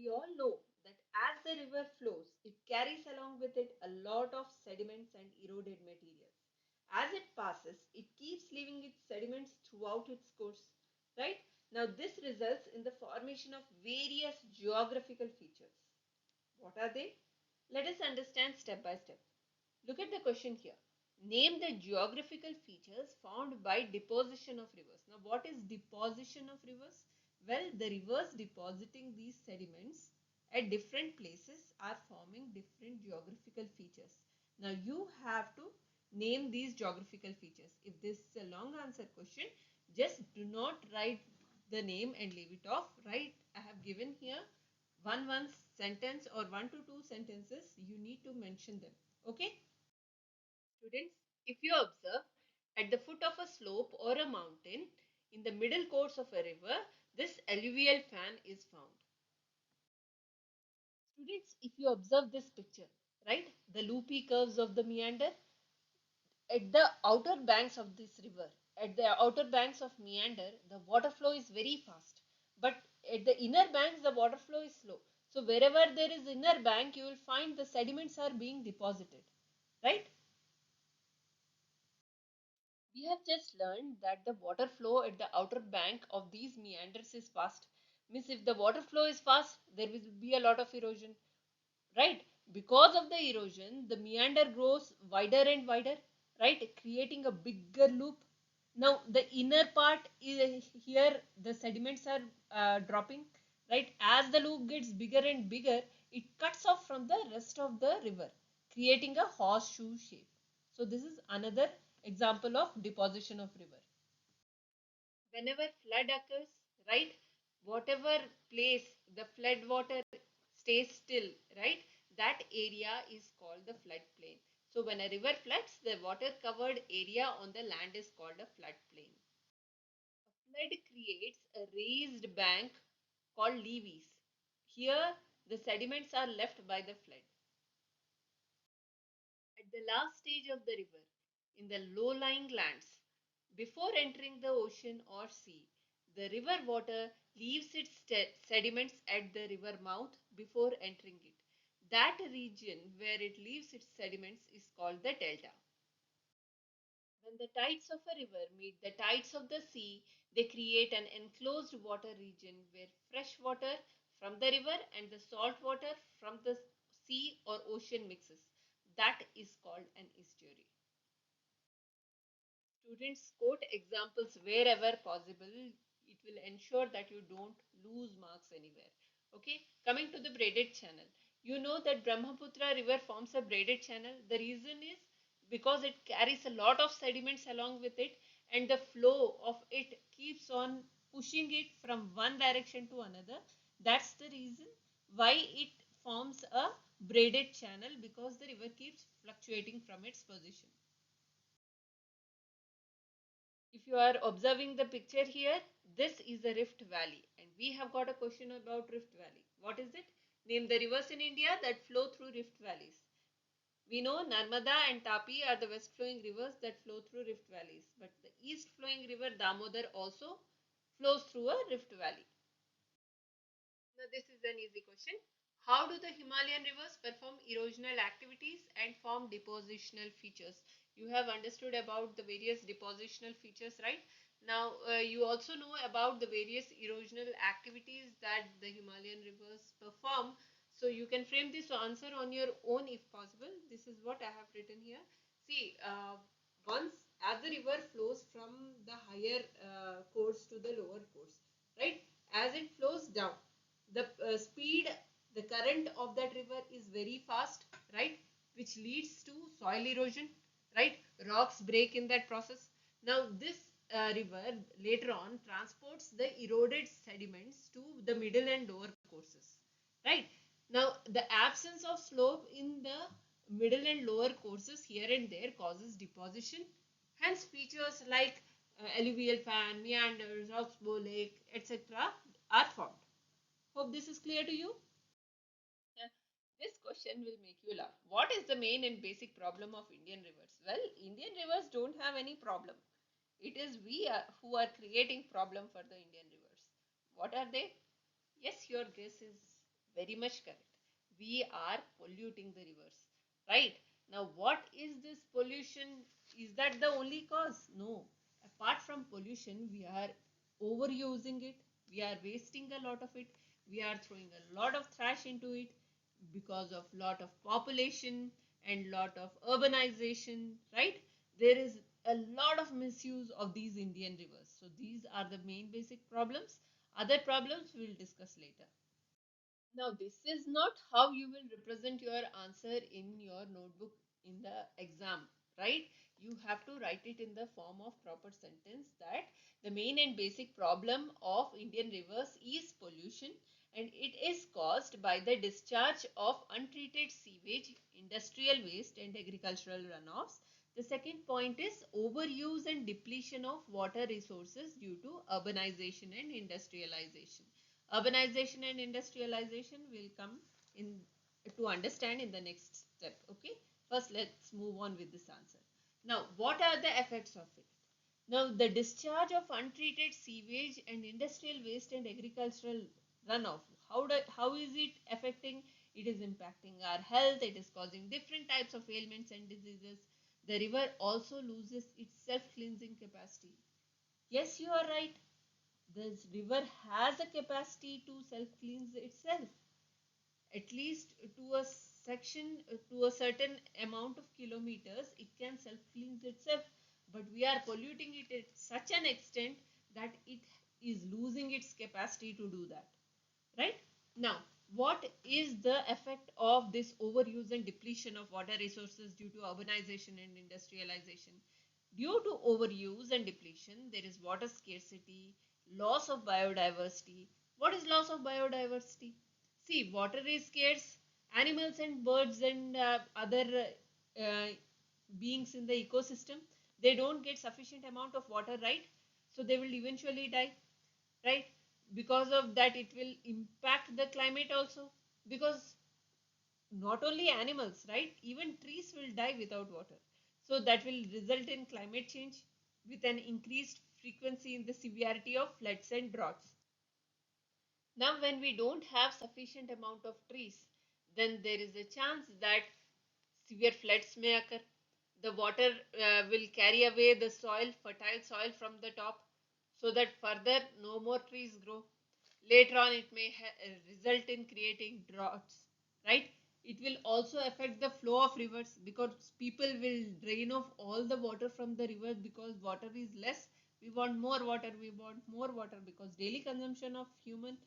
we all know that as the river flows, it carries along with it a lot of sediments and eroded materials. As it passes, it keeps leaving its sediments throughout its course, right? Now, this results in the formation of various geographical features. What are they? Let us understand step by step. Look at the question here. Name the geographical features found by deposition of rivers. Now, what is deposition of rivers? Well, the rivers depositing these sediments at different places are forming different geographical features. Now, you have to name these geographical features. If this is a long answer question, just do not write the name and leave it off. Right? I have given here one sentence or 1 to 2 sentences. You need to mention them. Okay? Students, if you observe at the foot of a slope or a mountain in the middle course of a river, this alluvial fan is found. Students, if you observe this picture, right, the loopy curves of the meander at the outer banks of this river, at the outer banks of meander, the water flow is very fast, but at the inner banks, the water flow is slow. So wherever there is inner bank, you will find the sediments are being deposited, right? We have just learned that the water flow at the outer bank of these meanders is fast. Means if the water flow is fast, there will be a lot of erosion, right? Because of the erosion, the meander grows wider and wider, right? Creating a bigger loop. Now the inner part is here, the sediments are dropping, right? As the loop gets bigger and bigger, it cuts off from the rest of the river, creating a horseshoe shape. So this is another example of deposition of river. Whenever flood occurs, right, whatever place the flood water stays still, right, that area is called the floodplain. So when a river floods, the water covered area on the land is called a floodplain. A flood creates a raised bank called levees. Here the sediments are left by the flood. At the last stage of the river, in the low-lying lands, before entering the ocean or sea, the river water leaves its sediments at the river mouth before entering it. That region where it leaves its sediments is called the delta. When the tides of a river meet the tides of the sea, they create an enclosed water region where fresh water from the river and the salt water from the sea or ocean mixes. That is called an estuary. Students, quote examples wherever possible. It will ensure that you don't lose marks anywhere. Okay, coming to the braided channel. You know that Brahmaputra river forms a braided channel. The reason is because it carries a lot of sediments along with it, and the flow of it keeps on pushing it from one direction to another. That's the reason why it forms a braided channel, because the river keeps fluctuating from its position. If you are observing the picture here, this is a rift valley, and we have got a question about rift valley. What is it? Name the rivers in India that flow through rift valleys. We know Narmada and Tapi are the west flowing rivers that flow through rift valleys, but the east flowing river Damodar also flows through a rift valley. Now this is an easy question. How do the Himalayan rivers perform erosional activities and form depositional features? You have understood about the various depositional features, right? Now you also know about the various erosional activities that the Himalayan rivers perform. So you can frame this answer on your own if possible. This is what I have written here. See, once as the river flows from the higher course to the lower course, right? As it flows down, the speed, the current of that river is very fast, right, which leads to soil erosion, right, rocks break in that process. Now this river later on transports the eroded sediments to the middle and lower courses, right. Now the absence of slope in the middle and lower courses here and there causes deposition, hence features like alluvial fan, meanders, oxbow lake, etc. are formed. Hope this is clear to you. Yeah. This question will make you laugh. What is the main and basic problem of Indian rivers? Well, Indian rivers don't have any problem. It is we who are creating problem for the Indian rivers. What are they? Yes, your guess is Very much correct. We are polluting the rivers, right? Now, what is this pollution? Is that the only cause? No. Apart from pollution, we are overusing it. We are wasting a lot of it. We are throwing a lot of trash into it because of lot of population and lot of urbanization, right? There is a lot of misuse of these Indian rivers. So these are the main basic problems. Other problems we will discuss later. Now, this is not how you will represent your answer in your notebook in the exam, right? You have to write it in the form of proper sentence that the main and basic problem of Indian rivers is pollution, and it is caused by the discharge of untreated sewage, industrial waste, and agricultural runoffs. The second point is overuse and depletion of water resources due to urbanization and industrialization. Urbanization and industrialization will come in to understand in the next step. Okay, first let's move on with this answer. Now, what are the effects of it? Now, the discharge of untreated sewage and industrial waste and agricultural runoff, how is it affecting? It is impacting our health. It is causing different types of ailments and diseases. The river also loses its self cleansing capacity. Yes, you are right. This river has a capacity to self cleanse itself, at least to a section, to a certain amount of kilometers it can self cleanse itself, but we are polluting it at such an extent that it is losing its capacity to do that, right? Now, what is the effect of this overuse and depletion of water resources due to urbanization and industrialization? Due to overuse and depletion, there is water scarcity, loss of biodiversity. What is loss of biodiversity? See, water is scarce. Animals and birds and other uh, beings in the ecosystem, they don't get sufficient amount of water, right? So they will eventually die, right? Because of that, it will impact the climate also. Because not only animals, right? Even trees will die without water. So that will result in climate change with an increased frequency in the severity of floods and droughts. Now, when we don't have sufficient amount of trees, then there is a chance that severe floods may occur. The water will carry away the soil, fertile soil from the top, so that further no more trees grow. Later on, it may result in creating droughts, right? It will also affect the flow of rivers because people will drain off all the water from the rivers because water is less. We want more water, we want more water because daily consumption of human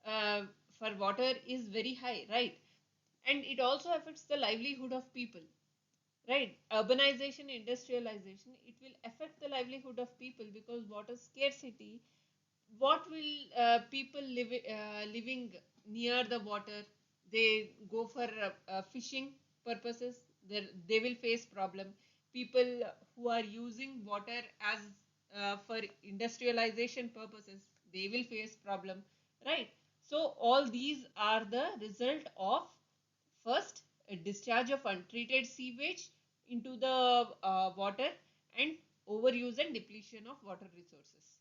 uh, for water is very high, right? And it also affects the livelihood of people, right? Urbanization, industrialization, it will affect the livelihood of people because water scarcity. What will people living near the water? They go for fishing purposes. They will face problem. People who are using water as for industrialization purposes, they will face problem, right? So all these are the result of first a discharge of untreated sewage into the water and overuse and depletion of water resources.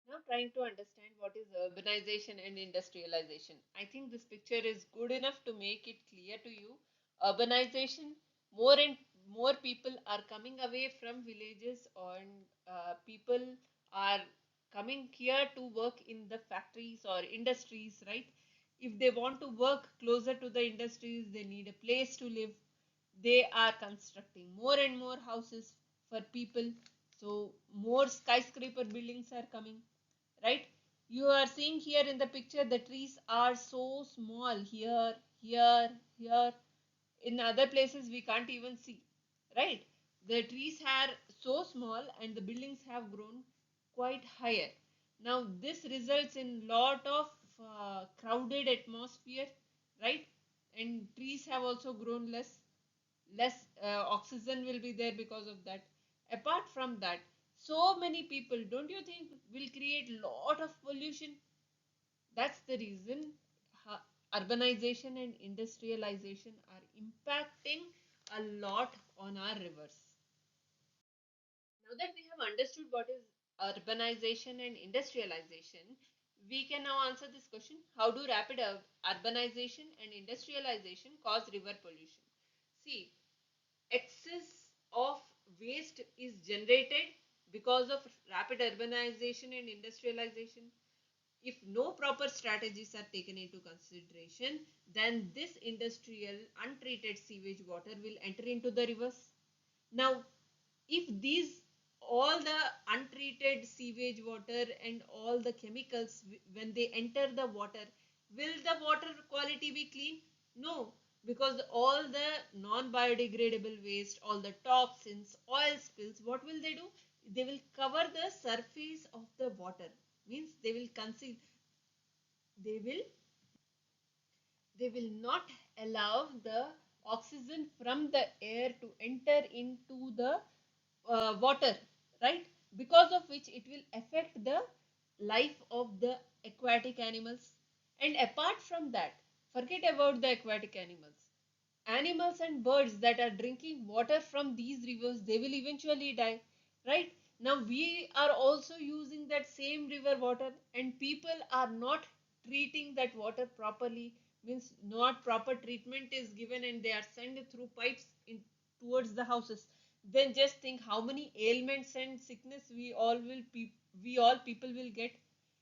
Now trying to understand what is urbanization and industrialization. I think this picture is good enough to make it clear to you. Urbanization, more and more people are coming away from villages and people are coming here to work in the factories or industries, right? If they want to work closer to the industries, they need a place to live. They are constructing more and more houses for people. So more skyscraper buildings are coming, right? You are seeing here in the picture the trees are so small here, here, here. In other places we can't even see, right? The trees are so small and the buildings have grown quite higher. Now this results in lot of crowded atmosphere, right? And trees have also grown less oxygen will be there because of that. Apart from that, so many people, don't you think, will create lot of pollution? That's the reason urbanization and industrialization are impacting a lot on our rivers. Now that we have understood what is urbanization and industrialization, We can now answer this question. How do rapid urbanization and industrialization cause river pollution? See, excess of waste is generated because of rapid urbanization and industrialization. If no proper strategies are taken into consideration, then this industrial untreated sewage water will enter into the rivers. Now, if these all the untreated sewage water and all the chemicals, when they enter the water, will the water quality be clean? No, because all the non-biodegradable waste, all the toxins, oil spills, what will they do? They will cover the surface of the water. Means they will conceal, they will they will not allow the oxygen from the air to enter into the water, right? Because of which it will affect the life of the aquatic animals. And apart from that, forget about the aquatic animals. Animals and birds that are drinking water from these rivers, they will eventually die, right? Now we are also using that same river water, and people are not treating that water properly. Means not proper treatment is given, and they are sent through pipes in towards the houses. Then just think how many ailments and sickness we all people will get,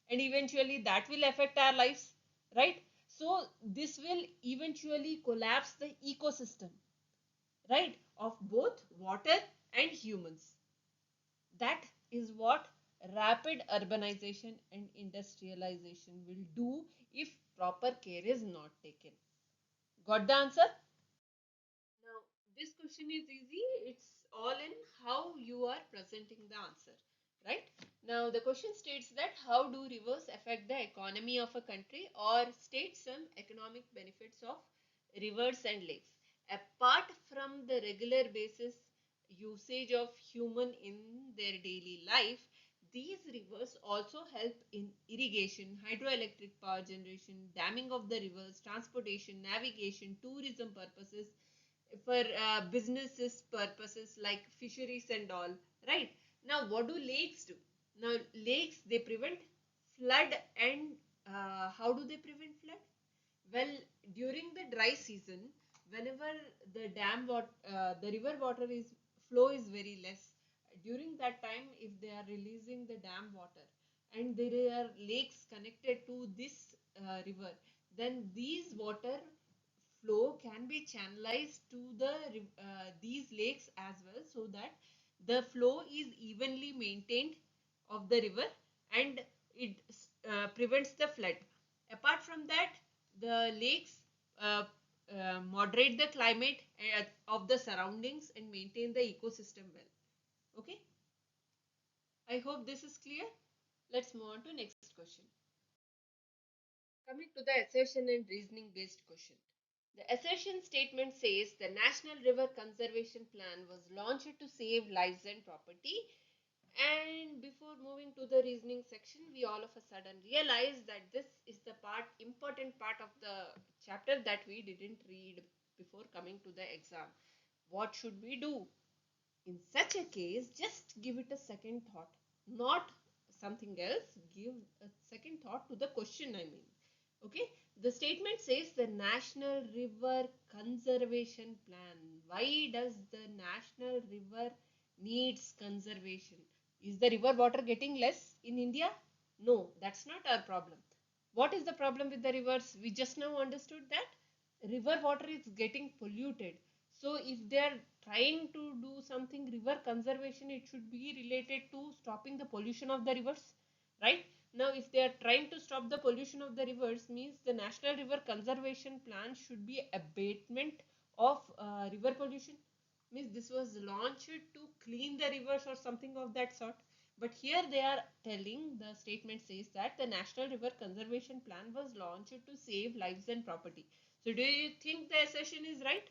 and eventually that will affect our lives, right? So this will eventually collapse the ecosystem, right, of both water and humans. That is what rapid urbanization and industrialization will do if proper care is not taken. Got the answer? Now, this question is easy. It's all in how you are presenting the answer, right? Now, the question states that how do rivers affect the economy of a country, or state some economic benefits of rivers and lakes. Apart from the regular basis usage of human in their daily life, these rivers also help in irrigation, hydroelectric power generation, damming of the rivers, transportation, navigation, tourism purposes, for businesses purposes like fisheries and all, right? Now what do lakes do? Now lakes, they prevent flood. And how do they prevent flood? Well, during the dry season, whenever the river water is flow is very less, during that time, if they are releasing the dam water and there are lakes connected to this river, then these water flow can be channelized to these lakes as well, so that the flow is evenly maintained of the river, and it prevents the flood. Apart from that, the lakes uh, moderate the climate of the surroundings and maintain the ecosystem well. Okay, I hope this is clear. Let's move on to next question. Coming to the assertion and reasoning based question. The assertion statement says the National River Conservation Plan was launched to save lives and property. And before moving to the reasoning section, we all of a sudden realize that this is the important part of the chapter that we didn't read before coming to the exam. What should we do? In such a case, just give it a second thought, not something else. Give a second thought to the question, I mean. Okay, the statement says the National River Conservation Plan. Why does the National River needs conservation? Is the river water getting less in India? No, that's not our problem. What is the problem with the rivers? We just now understood that river water is getting polluted. So if they are trying to do something river conservation, it should be related to stopping the pollution of the rivers, right? Now, if they are trying to stop the pollution of the rivers, means the National River Conservation Plan should be abatement of river pollution. Means this was launched to clean the rivers or something of that sort. But here they are telling, the statement says that the National River Conservation Plan was launched to save lives and property. So do you think the assertion is right?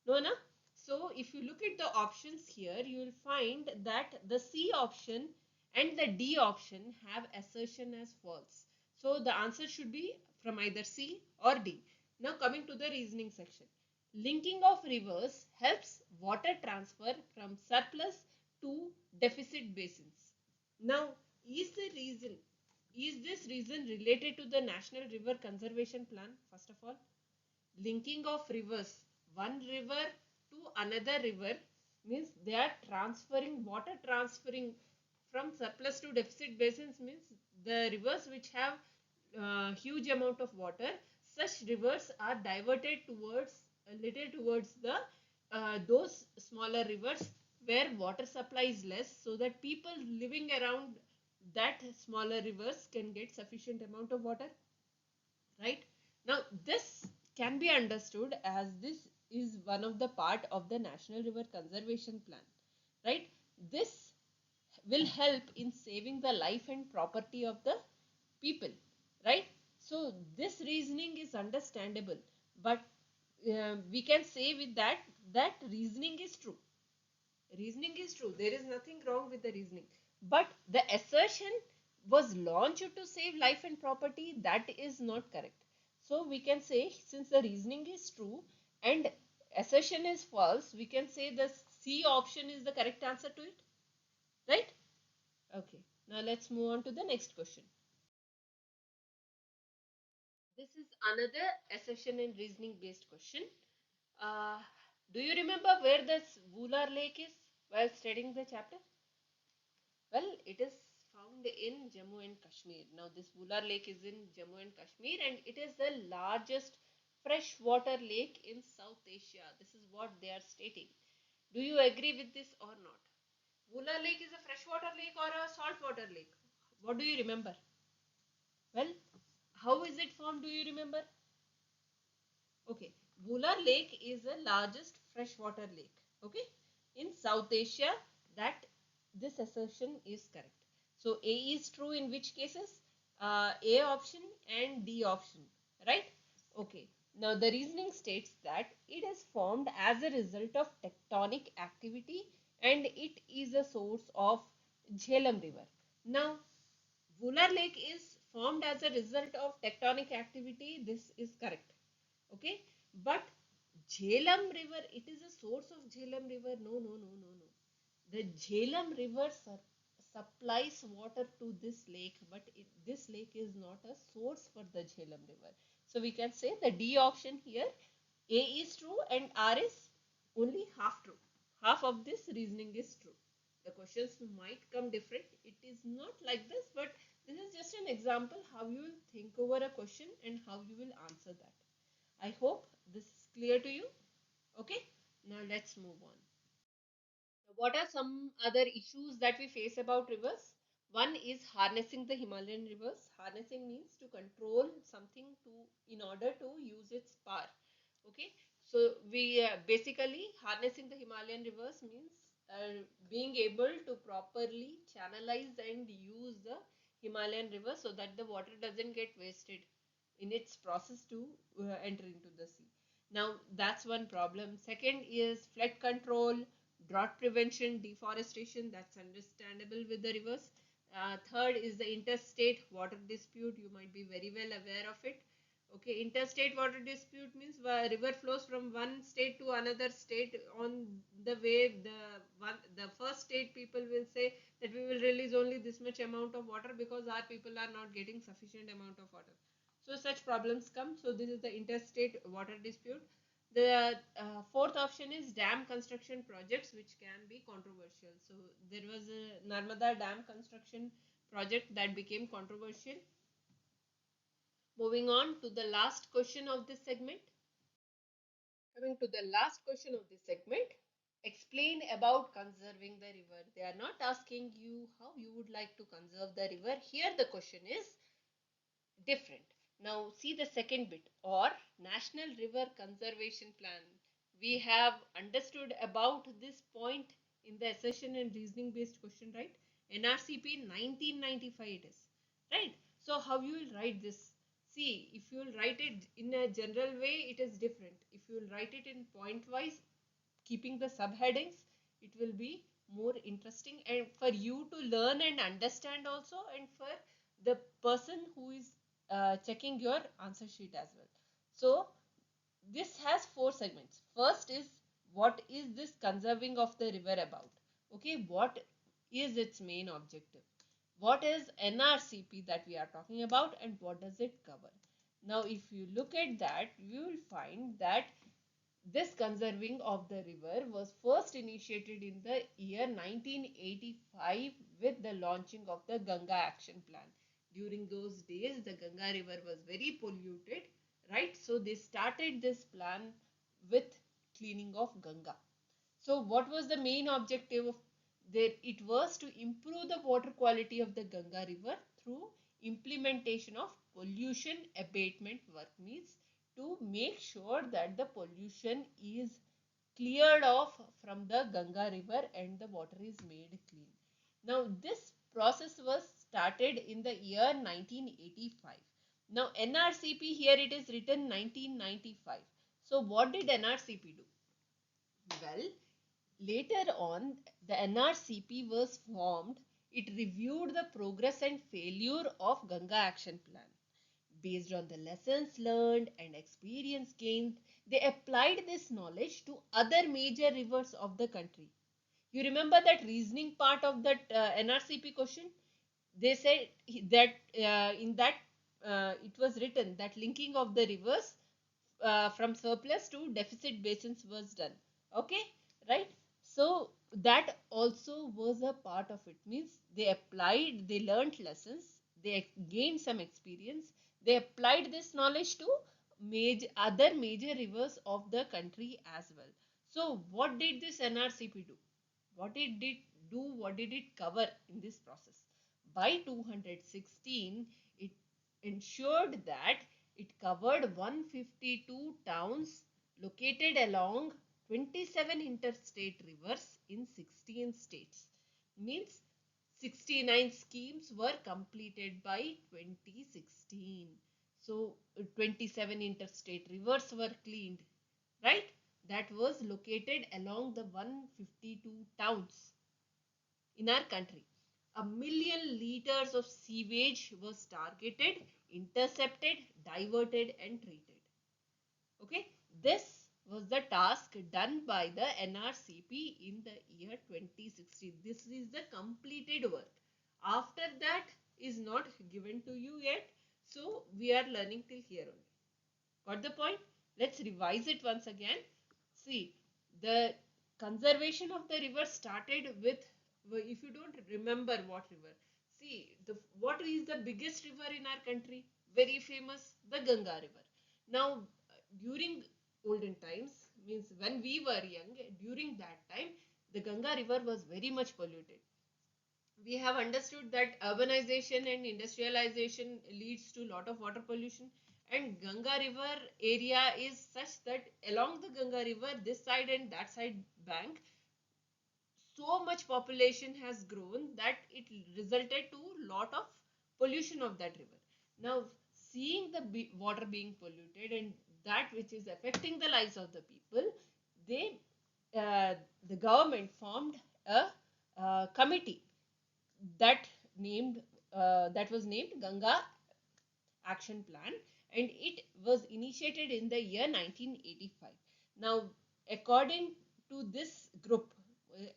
No, na? So if you look at the options here, you will find that the C option and the D option have assertion as false. So the answer should be from either C or D. Now coming to the reasoning section. Linking of rivers helps water transfer from surplus to deficit basins. Now, is the reason Is this reason related to the National River Conservation Plan? First of all, linking of rivers, one river to another river means they are transferring, water transferring from surplus to deficit basins means the rivers which have huge amount of water, such rivers are diverted towards a little towards the those smaller rivers where water supply is less, so that people living around that smaller rivers can get sufficient amount of water, right? Now this can be understood as this is one of the part of the National River Conservation Plan, right? This will help in saving the life and property of the people, right? So this reasoning is understandable, but we can say with that that reasoning is true. Reasoning is true. There is nothing wrong with the reasoning. But the assertion was launched to save life and property. That is not correct. So we can say since the reasoning is true and assertion is false, we can say the C option is the correct answer to it. Right? Okay. Now let's move on to the next question. This is another assertion and reasoning based question. Uh, do you remember where this Wular Lake is while studying the chapter? Well, it is found in Jammu and Kashmir. Now, this Wular Lake is in Jammu and Kashmir and it is the largest freshwater lake in South Asia. This is what they are stating. Do you agree with this or not? Wular Lake is a freshwater lake or a saltwater lake? What do you remember? Well, how is it formed? Do you remember? Okay, Wular Lake is the largest freshwater lake. Okay, in South Asia, that this assertion is correct. So A is true in which cases? A option and D option, right? Okay. Now the reasoning states that it is formed as a result of tectonic activity and it is a source of Jhelum River. Now Wular Lake is formed as a result of tectonic activity. This is correct. Okay, but Jhelum River, it is a source of Jhelum River. No, no, no, no, no. The Jhelum River supplies water to this lake, but this lake is not a source for the Jhelum River. So we can say the D option here, A is true and R is only half true. Half of this reasoning is true. The questions might come different. It is not like this, but this is just an example how you will think over a question and how you will answer that. I hope this is clear to you. Okay, now let's move on. What are some other issues that we face about rivers? One is harnessing the Himalayan rivers. Harnessing means to control something to in order to use its power. Okay, so we basically harnessing the Himalayan rivers means being able to properly channelize and use the Himalayan river so that the water doesn't get wasted in its process to enter into the sea. Now that's one problem. Second is flood control, drought prevention, deforestation. That's understandable with the rivers. Third is the interstate water dispute. You might be very well aware of it. Okay, interstate water dispute means river flows from one state to another state. On the way, the first state people will say that we will release only this much amount of water because our people are not getting sufficient amount of water. So such problems come. So this is the interstate water dispute. The fourth option is dam construction projects, which can be controversial. So there was a Narmada dam construction project that became controversial. Moving on to the last question of this segment. Coming to the last question of this segment, explain about conserving the river. They are not asking you how you would like to conserve the river. Here the question is different. Now see the second bit, or National River Conservation Plan. We have understood about this point in the assertion and reasoning based question, right? NRCP 1995 it is, right? So how you will write this? See, if you will write it in a general way, it is different. If you will write it in point wise, keeping the subheadings, it will be more interesting and for you to learn and understand also, and for the person who is checking your answer sheet as well. So this has four segments. First is what is this conserving of the river about? Okay, what is its main objective? What is NRCP that we are talking about and what does it cover? Now, if you look at that, you will find that this conserving of the river was first initiated in the year 1985 with the launching of the Ganga Action Plan. During those days, the Ganga river was very polluted, right? So they started this plan with cleaning of Ganga. So what was the main objective of there? It was to improve the water quality of the Ganga river through implementation of pollution abatement work, means to make sure that the pollution is cleared off from the Ganga river and the water is made clean. Now this process was started in the year 1985. Now NRCP, here it is written 1995. So what did NRCP do? Well, later on, the NRCP was formed. It reviewed the progress and failure of Ganga Action Plan. Based on the lessons learned and experience gained, they applied this knowledge to other major rivers of the country. You remember that reasoning part of that NRCP question? They said that in that it was written that linking of the rivers from surplus to deficit basins was done. Okay, right? So that also was a part of it. Means they applied, they learnt lessons, they gained some experience, they applied this knowledge to other major rivers of the country as well. So what did this NRCP do? What it did do? What did it cover in this process? By 216, it ensured that it covered 152 towns located along 27 interstate rivers in 16 states. Means 69 schemes were completed by 2016. So 27 interstate rivers were cleaned, right? That was located along the 152 towns in our country. 1 million liters of sewage was targeted, intercepted, diverted and treated. Okay, this was the task done by the NRCP in the year 2016. This is the completed work. After that is not given to you yet. So we are learning till here only. Got the point? Let's revise it once again. See, the conservation of the river started with, if you don't remember what river, see, what is the biggest river in our country? Very famous, the Ganga river. Now, during olden times, means when we were young, during that time, the Ganga river was very much polluted. We have understood that urbanization and industrialization leads to lot of water pollution, and Ganga river area is such that along the Ganga river, this side and that side bank, so much population has grown that it resulted to lot of pollution of that river. Now seeing the water being polluted and that which is affecting the lives of the people, they the government formed a committee that was named Ganga Action Plan, and it was initiated in the year 1985. Now, according to this group,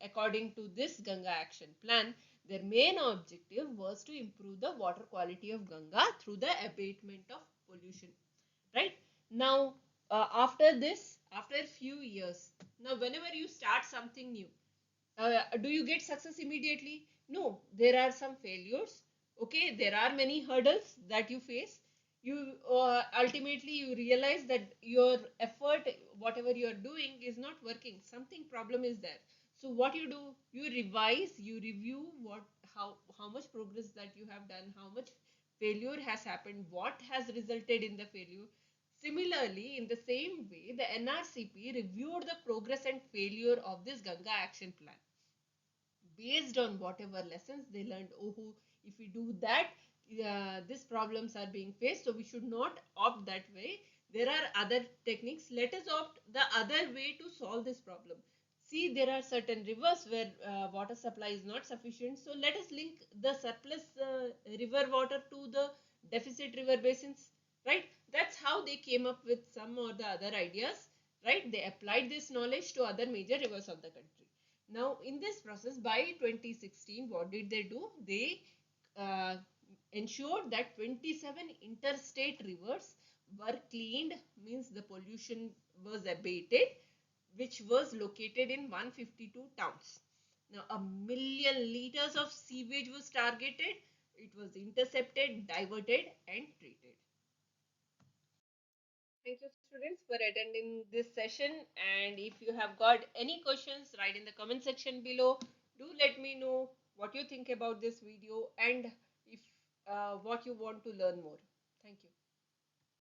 according to this Ganga Action Plan, their main objective was to improve the water quality of Ganga through the abatement of pollution. Right? Now, after this, after a few years, now whenever you start something new, do you get success immediately? No, there are some failures. Okay, there are many hurdles that you face. You ultimately you realize that your effort, whatever you are doing, is not working. Something problem is there. So what you do? You revise, you review how much progress that you have done, how much failure has happened, what has resulted in the failure. Similarly, in the same way, the NRCP reviewed the progress and failure of this Ganga Action Plan based on whatever lessons they learned. Oh, if we do that, these problems are being faced, so we should not opt that way. There are other techniques. Let us opt the other way to solve this problem. See, there are certain rivers where water supply is not sufficient, so let us link the surplus river water to the deficit river basins, right? That's how they came up with some or the other ideas, right? They applied this knowledge to other major rivers of the country. Now, in this process, by 2016, what did they do? They uh, ensured that 27 interstate rivers were cleaned, means the pollution was abated, which was located in 152 towns. Now, 1,000,000 liters of sewage was targeted. It was intercepted, diverted, and treated. Thank you, students, for attending this session. And if you have got any questions, write in the comment section below. Do let me know what you think about this video and if what you want to learn more. Thank you.